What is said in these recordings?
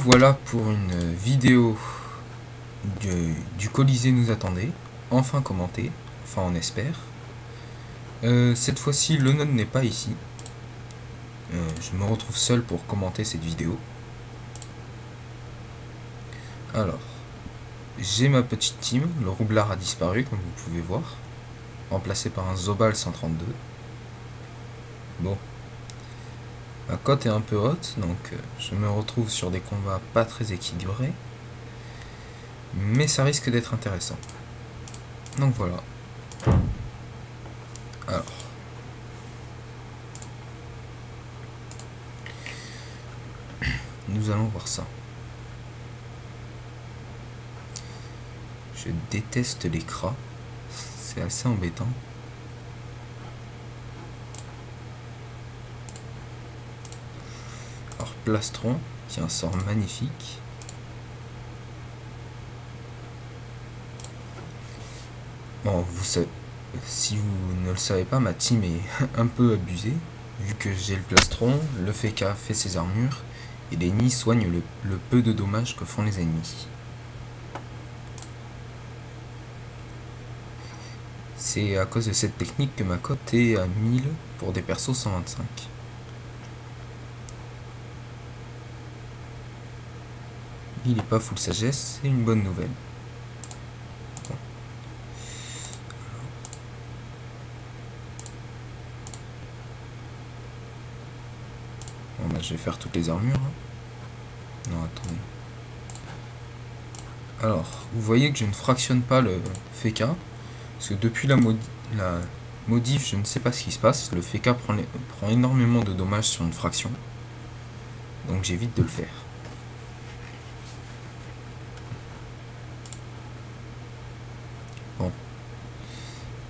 voilà pour une vidéo du Colisée nous attendait, enfin commentée, enfin on espère. Cette fois-ci le node n'est pas ici. Je me retrouve seul pour commenter cette vidéo. Alors, j'ai ma petite team, le roublard a disparu comme vous pouvez voir, remplacé par un Zobal 132. Bon, ma cote est un peu haute, donc je me retrouve sur des combats pas très équilibrés. Mais ça risque d'être intéressant. Donc voilà. Alors. Nous allons voir ça. Je déteste les cras. C'est assez embêtant. Alors Plastron, qui est un sort magnifique. Bon, si vous ne le savez pas, ma team est un peu abusée, vu que j'ai le plastron, le FK fait ses armures, et les nids soignent le peu de dommages que font les ennemis. C'est à cause de cette technique que ma cote est à 1000 pour des persos 125. Il n'est pas full sagesse, c'est une bonne nouvelle. Bon, bah, je vais faire toutes les armures. Non, attendez. Alors, vous voyez que je ne fractionne pas le FK, parce que depuis la modif, je ne sais pas ce qui se passe. Le FK prend énormément de dommages sur une fraction, donc j'évite de le faire. Bon.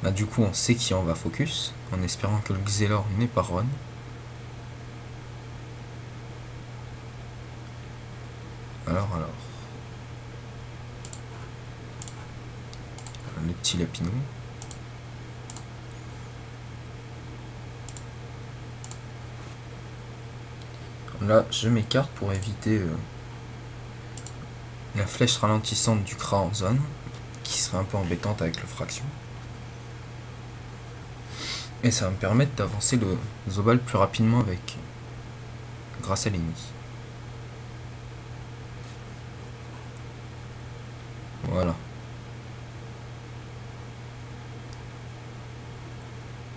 Bah, du coup, on sait qui on va focus, en espérant que le Xelor n'est pas run. Alors. Le petit Lapino. Là, je m'écarte pour éviter la flèche ralentissante du Kra en zone, qui serait un peu embêtante avec le fraction. Et ça va me permettre d'avancer le Zobal plus rapidement grâce à l'ennemi. Voilà.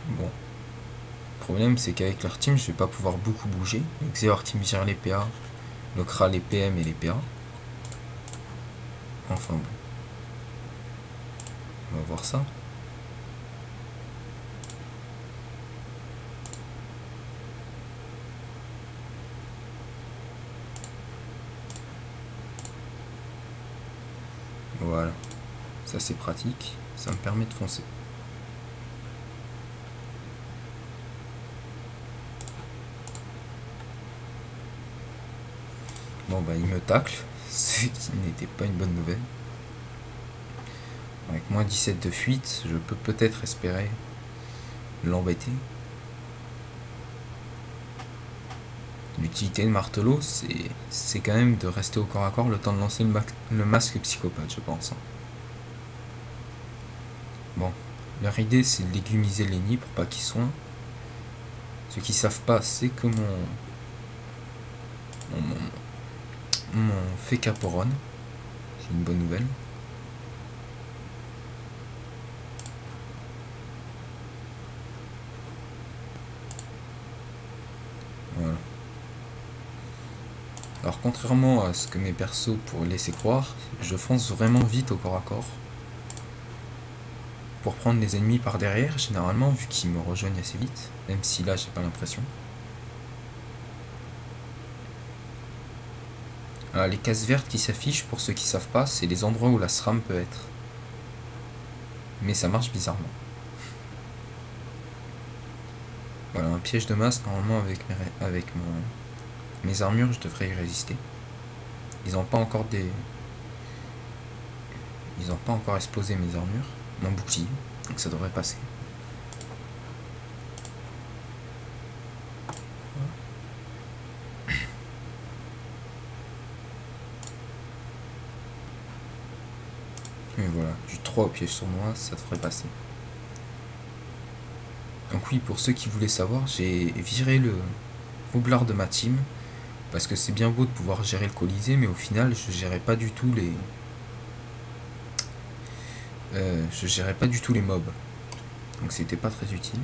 Bon. Le problème, c'est qu'avec leur team, je vais pas pouvoir beaucoup bouger. Le Xeor team gère les PA, le Kra les PM et les PA. Enfin bon. On va voir ça. Voilà. Ça c'est pratique. Ça me permet de foncer. Bon bah il me tacle, ce qui n'était pas une bonne nouvelle. Avec moins 17 de fuite, je peux peut-être espérer l'embêter. L'utilité de martelot, c'est quand même de rester au corps à corps le temps de lancer le masque psychopathe, je pense. Bon, leur idée c'est de légumiser les nids pour pas qu'ils soignent. Ceux qui savent pas, c'est que mon fait caporonne. C'est une bonne nouvelle. Voilà. Alors contrairement à ce que mes persos pourraient laisser croire, je fonce vraiment vite au corps à corps. Pour prendre les ennemis par derrière, généralement, vu qu'ils me rejoignent assez vite, même si là j'ai pas l'impression. Les cases vertes qui s'affichent, pour ceux qui savent pas, c'est les endroits où la SRAM peut être. Mais ça marche bizarrement. Voilà, un piège de masse, normalement avec mes armures, je devrais y résister. Ils n'ont pas encore explosé mes armures, mon bouclier, donc ça devrait passer. Et voilà, du 3 au piège sournois, ça devrait passer. Donc oui, pour ceux qui voulaient savoir, j'ai viré le roublard de ma team, parce que c'est bien beau de pouvoir gérer le Colisée, mais au final, je gérais pas du tout les... je gérais pas du tout les mobs. Donc c'était pas très utile.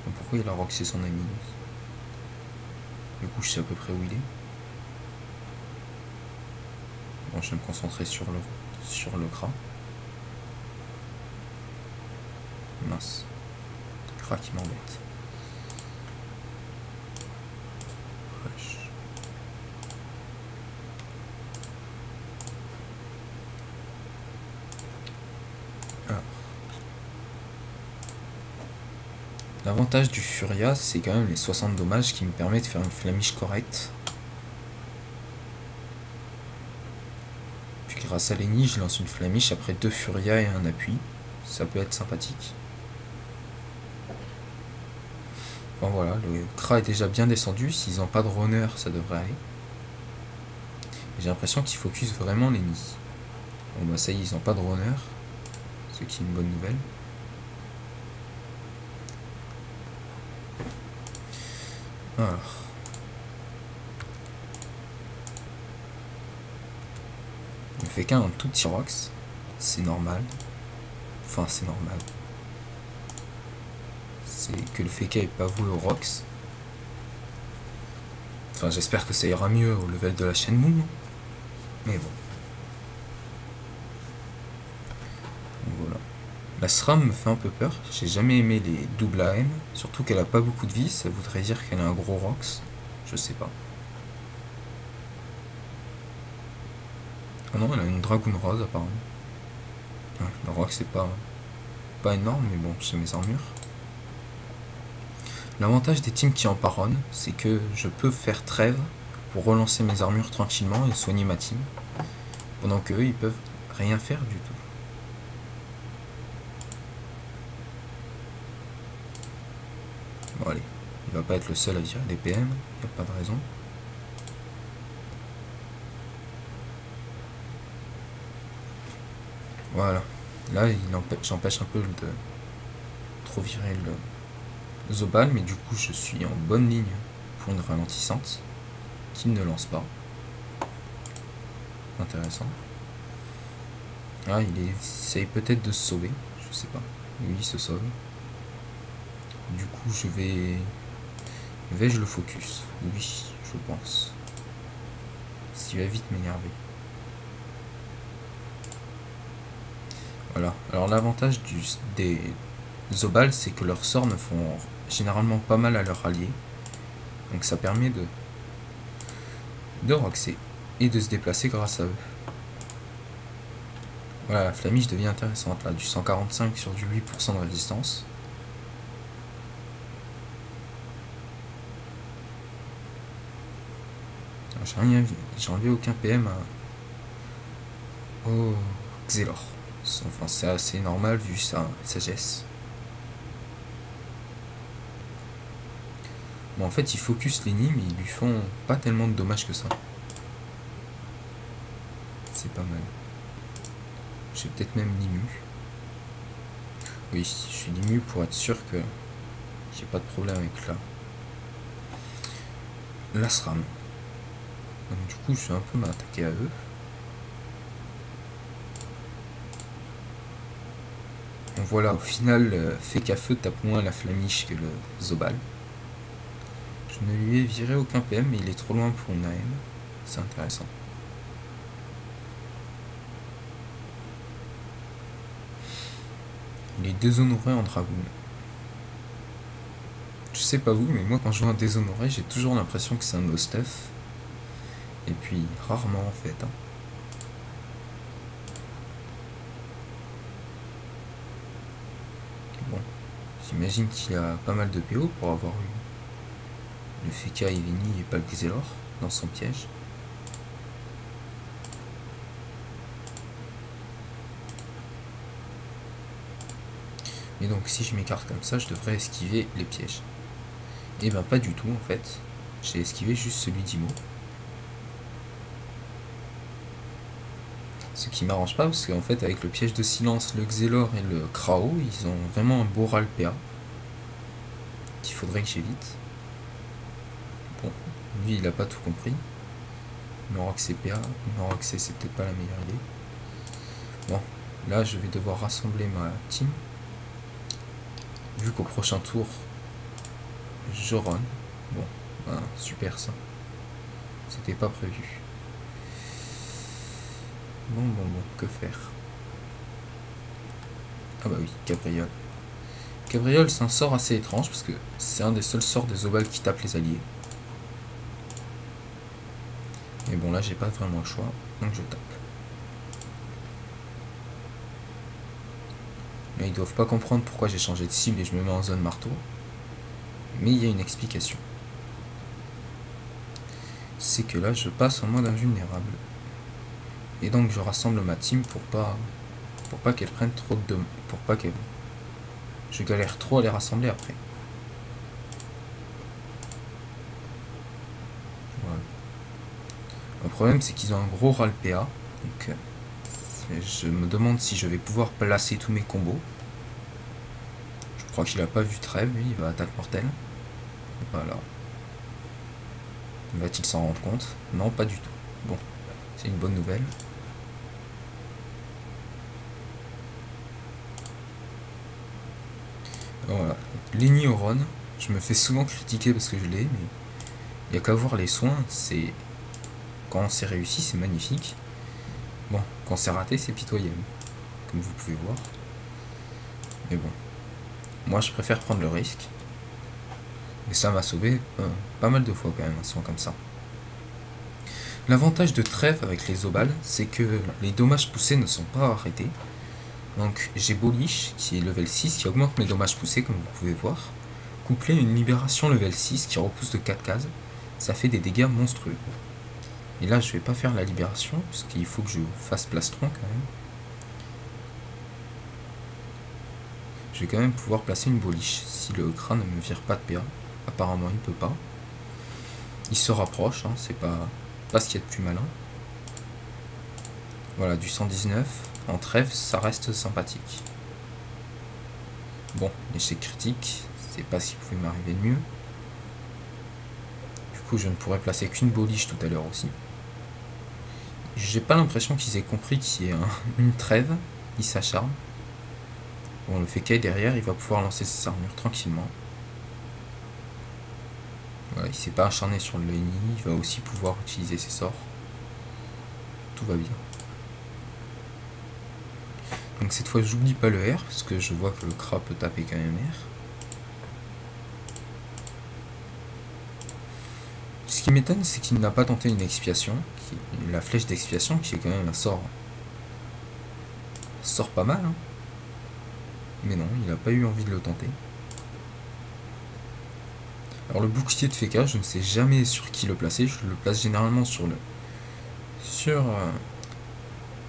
Donc pourquoi il a roxé son ami? Du coup, je sais à peu près où il est. Bon, je vais me concentrer sur le Kra. Mince. Kra qui m'embête. Wesh. Alors. L'avantage du Furia, c'est quand même les 60 dommages qui me permettent de faire une flamiche correcte. Puis grâce à Lenny, je lance une flamiche après 2 Furia et un appui. Ça peut être sympathique. Bon voilà, le Kra est déjà bien descendu. S'ils n'ont pas de runner, ça devrait aller. J'ai l'impression qu'ils focus vraiment Lenny. Bon bah ça y est, ils n'ont pas de runner. Ce qui est une bonne nouvelle. Alors. Le FK a un tout petit Rox. C'est normal. Enfin, c'est normal. C'est que le FK est pas voué au Rox. Enfin, j'espère que ça ira mieux au level de la chaîne Moon. Mais bon. Donc voilà. La SRAM me fait un peu peur. J'ai jamais aimé les doubles AM. Surtout qu'elle a pas beaucoup de vie. Ça voudrait dire qu'elle a un gros Rox. Je sais pas. Ah non, elle a une Dragoon Rose apparemment. Ouais, le Rox c'est pas énorme, mais bon, j'ai mes armures. L'avantage des teams qui en paronnent, c'est que je peux faire trêve pour relancer mes armures tranquillement et soigner ma team. Pendant qu'eux, ils peuvent rien faire du tout. Bon allez, il va pas être le seul à virer des PM, il n'y a pas de raison. Voilà, là j'empêche un peu de trop virer le Zobal, mais du coup je suis en bonne ligne pour une ralentissante qui ne lance pas. Intéressant. Ah, il essaye peut-être de se sauver, je sais pas. Oui, il se sauve. Du coup, vais-je le focus? Oui, je pense. S'il va vite m'énerver. Voilà. Alors l'avantage des Zobal, c'est que leurs sorts ne font généralement pas mal à leurs alliés. Donc ça permet de roxer et de se déplacer grâce à eux. Voilà, la flamiche devient intéressante là, du 145 sur du 8% de résistance. J'ai rien vu, j'ai enlevé aucun PM au Xelor. Enfin, c'est assez normal vu sa sagesse. Bon, en fait, ils focus Lenny, mais ils lui font pas tellement de dommages que ça. C'est pas mal. J'ai peut-être même Limu. Oui, je suis Limu pour être sûr que j'ai pas de problème avec la SRAM. Donc du coup, je vais un peu m'attaquer à eux. Donc voilà, au final, Feka Feu tape moins la flamiche que le Zobal. Je ne lui ai viré aucun PM, mais il est trop loin pour une AM. C'est intéressant. Il est déshonoré en Dragoon. Je sais pas vous, mais moi quand je vois un déshonoré, j'ai toujours l'impression que c'est un no stuff. Et puis, rarement en fait. Hein. Bon, j'imagine qu'il a pas mal de PO pour avoir eu le Feka Eveni et pas le Xelor dans son piège. Et donc si je m'écarte comme ça, je devrais esquiver les pièges. Et ben pas du tout en fait. J'ai esquivé juste celui d'Imo. Ce qui m'arrange pas, parce qu'en fait, avec le piège de silence, le Xelor et le Krao, ils ont vraiment un beau ral PA qu'il faudrait que j'évite. Bon, lui, il a pas tout compris. Norox et PA, Norox c'est peut-être pas la meilleure idée. Bon, là, je vais devoir rassembler ma team. Vu qu'au prochain tour, je run. Bon, ben, super ça. C'était pas prévu. Bon, que faire? Ah bah oui, Cabriole. Cabriole, c'est un sort assez étrange parce que c'est un des seuls sorts des Zobal qui tape les alliés. Mais bon, là, j'ai pas vraiment le choix, donc je tape. Là, ils doivent pas comprendre pourquoi j'ai changé de cible et je me mets en zone marteau. Mais il y a une explication. C'est que là, je passe en mode invulnérable. Et donc, je rassemble ma team pour pas qu'elle prenne trop de dommages. Pour pas qu'elle... Je galère trop à les rassembler après. Voilà. Le problème, c'est qu'ils ont un gros ral PA. Donc, je me demande si je vais pouvoir placer tous mes combos. Je crois qu'il a pas vu trêve, lui, il va attaque mortelle. Voilà. Va-t-il s'en rendre compte? Non, pas du tout. Bon, c'est une bonne nouvelle. Voilà. Lenny Oron, je me fais souvent critiquer parce que je l'ai, mais il n'y a qu'à voir les soins, c'est... Quand c'est réussi, c'est magnifique. Bon, quand c'est raté, c'est pitoyable, comme vous pouvez voir. Mais bon, moi je préfère prendre le risque. Et ça m'a sauvé pas mal de fois quand même, un soin comme ça. L'avantage de trêve avec les Zobal, c'est que les dommages poussés ne sont pas arrêtés. Donc j'ai Bolish, qui est level 6, qui augmente mes dommages poussés, comme vous pouvez voir. Couplé à une libération level 6 qui repousse de 4 cases, ça fait des dégâts monstrueux. Et là, je vais pas faire la libération, parce qu'il faut que je fasse plastron quand même. Je vais quand même pouvoir placer une Bolish, si le crâne ne me vire pas de PA. Apparemment, il peut pas. Il se rapproche, hein, c'est pas ce qu'il y a de plus malin. Voilà, du 119. En trêve, ça reste sympathique. Bon, l'échec critique, c'est pas ce qui pouvait m'arriver de mieux. Du coup, je ne pourrais placer qu'une Bolish tout à l'heure aussi. J'ai pas l'impression qu'ils aient compris qu'il y ait une trêve. Ils s'acharnent. Bon, le Fekkai derrière, il va pouvoir lancer ses armures tranquillement. Voilà, il s'est pas acharné sur le Lenny, il va aussi pouvoir utiliser ses sorts. Tout va bien. Donc cette fois, j'oublie pas le R, parce que je vois que le Kra peut taper quand même R. Ce qui m'étonne, c'est qu'il n'a pas tenté une expiation, la flèche d'expiation, qui est quand même un sort pas mal, hein. Mais non, il n'a pas eu envie de le tenter. Alors le bouclier de Fekka, je ne sais jamais sur qui le placer, je le place généralement sur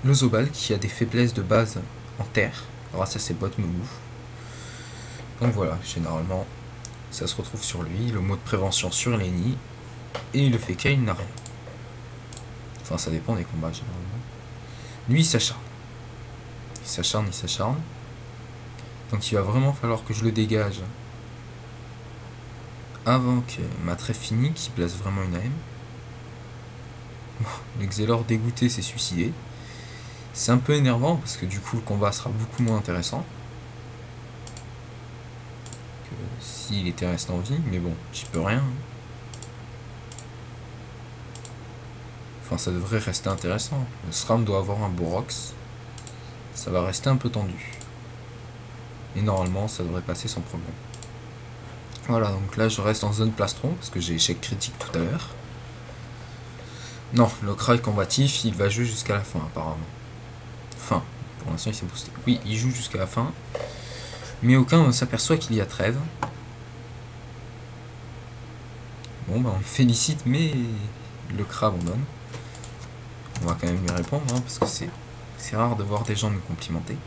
le Zobal, qui a des faiblesses de base en terre, grâce à ses bottes Moumou. Donc voilà, généralement, ça se retrouve sur lui, le mot de prévention sur Lenny, et le Fekka, il n'a rien. Enfin, ça dépend des combats, généralement. Lui, il s'acharne. Il s'acharne. Donc il va vraiment falloir que je le dégage avant que ma trêve finie, qu'il place vraiment une AM. Le Xelor dégoûté s'est suicidé. C'est un peu énervant parce que du coup le combat sera beaucoup moins intéressant que s'il était resté en vie, mais bon, j'y peux rien. Enfin, ça devrait rester intéressant. Le SRAM doit avoir un Borox. Ça va rester un peu tendu. Et normalement, ça devrait passer sans problème. Voilà, donc là, je reste en zone plastron, parce que j'ai échec critique tout à l'heure. Non, le Kra est combatif, il va jouer jusqu'à la fin, apparemment. Enfin, pour l'instant, il s'est boosté. Oui, il joue jusqu'à la fin. Mais aucun ne s'aperçoit qu'il y a trêve. Bon, bah, on le félicite, mais le Kra abandonne. On va quand même lui répondre, hein, parce que c'est rare de voir des gens nous complimenter.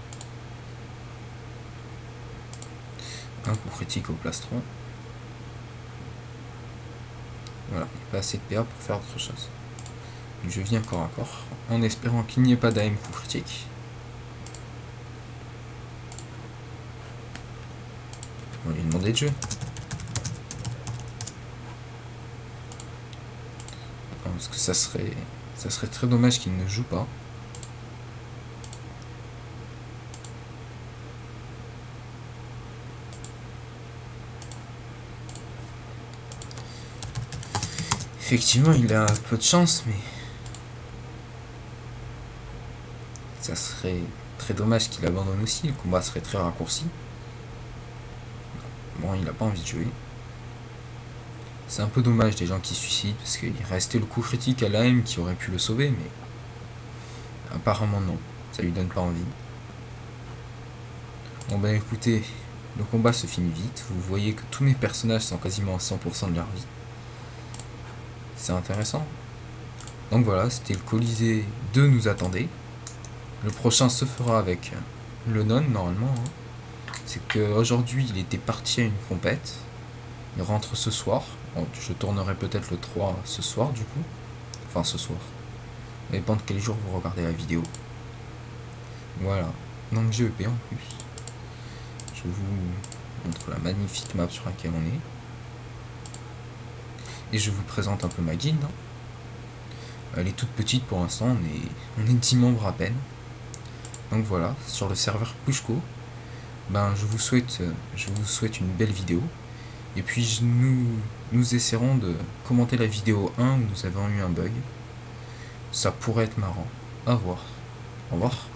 Un coup critique au plastron. Voilà, il n'y a pas assez de PA pour faire autre chose. Je viens corps à corps, en espérant qu'il n'y ait pas d'AM coup critique. On va lui demander de jeu. Parce que ça serait très dommage qu'il ne joue pas. Effectivement, il a peu de chance, mais ça serait très dommage qu'il abandonne aussi. Le combat serait très raccourci. Bon, il n'a pas envie de jouer. C'est un peu dommage des gens qui se suicident, parce qu'il restait le coup critique à l'AM qui aurait pu le sauver, mais apparemment non. Ça lui donne pas envie. Bon ben écoutez, le combat se finit vite. Vous voyez que tous mes personnages sont quasiment à 100% de leur vie. C'est intéressant. Donc voilà, c'était le Colisée 2 nous attendait. Le prochain se fera avec le non normalement. C'est qu'aujourd'hui il était parti à une compète. Il rentre ce soir. Bon, je tournerai peut-être le 3 ce soir du coup. Enfin ce soir. Ça dépend de quel jour vous regardez la vidéo. Voilà. Donc GEP en plus. Je vous montre la magnifique map sur laquelle on est. Et je vous présente un peu ma guilde. Elle est toute petite pour l'instant, on est 10 membres à peine. Donc voilà, sur le serveur Pushko, ben je vous souhaite une belle vidéo. Et puis nous essaierons de commenter la vidéo 1 où nous avons eu un bug. Ça pourrait être marrant. À voir. Au revoir.